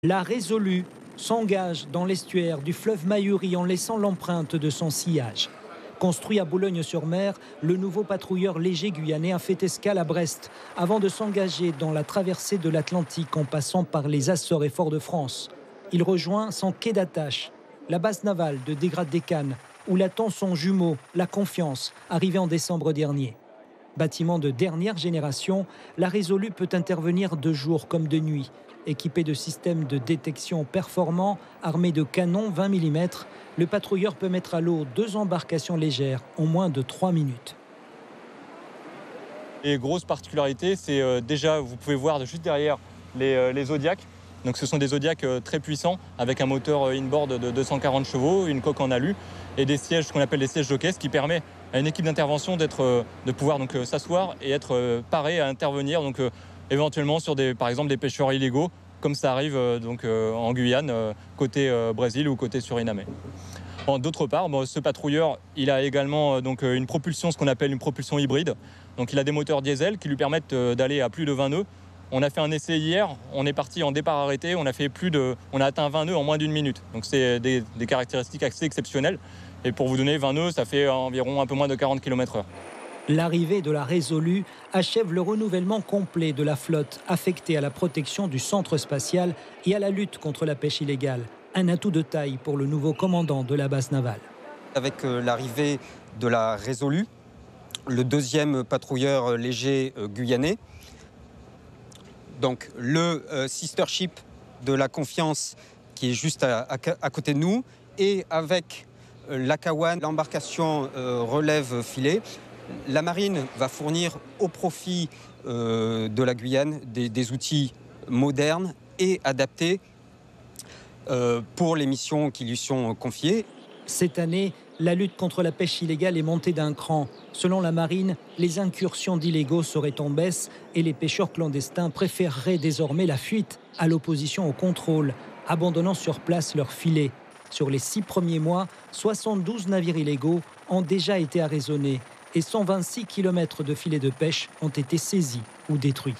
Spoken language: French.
La Résolue s'engage dans l'estuaire du fleuve Mayuri en laissant l'empreinte de son sillage. Construit à Boulogne-sur-Mer, le nouveau patrouilleur léger guyanais a fait escale à Brest avant de s'engager dans la traversée de l'Atlantique en passant par les Açores et Fort-de-France. Il rejoint son quai d'attache, la base navale de Dégrade-des-Cannes, où l'attend son jumeau, la Confiance, arrivé en décembre dernier. Bâtiment de dernière génération, la Résolue peut intervenir de jour comme de nuit. Équipé de systèmes de détection performants, armé de canons 20 mm, le patrouilleur peut mettre à l'eau 2 embarcations légères en moins de 3 minutes. Les grosses particularités, c'est déjà, vous pouvez voir juste derrière les Zodiac. Donc ce sont des Zodiac très puissants avec un moteur inboard de 240 chevaux, une coque en alu et des sièges, ce qu'on appelle des sièges jockeys, ce qui permet à une équipe d'intervention de pouvoir s'asseoir et être paré à intervenir éventuellement sur par exemple des pêcheurs illégaux, comme ça arrive en Guyane, côté Brésil ou côté Suriname. D'autre part, ce patrouilleur, il a également une propulsion, ce qu'on appelle une propulsion hybride. Donc il a des moteurs diesel qui lui permettent d'aller à plus de 20 nœuds. On a fait un essai hier, on est parti en départ arrêté, on a atteint 20 nœuds en moins d'une minute. Donc c'est des caractéristiques assez exceptionnelles. Et pour vous donner 20 nœuds, ça fait environ un peu moins de 40 km/h. L'arrivée de la Résolue achève le renouvellement complet de la flotte affectée à la protection du centre spatial et à la lutte contre la pêche illégale. Un atout de taille pour le nouveau commandant de la base navale. Avec l'arrivée de la Résolue, le deuxième patrouilleur léger guyanais, donc le sister ship de la Confiance qui est juste à côté de nous, et avec l'Akawan, l'embarcation relève filet, la marine va fournir au profit de la Guyane des outils modernes et adaptés pour les missions qui lui sont confiées. Cette année, la lutte contre la pêche illégale est montée d'un cran. Selon la marine, les incursions d'illégaux seraient en baisse et les pêcheurs clandestins préféreraient désormais la fuite à l'opposition au contrôle, abandonnant sur place leurs filets. Sur les 6 premiers mois, 72 navires illégaux ont déjà été arraisonnés et 126 km de filets de pêche ont été saisis ou détruits.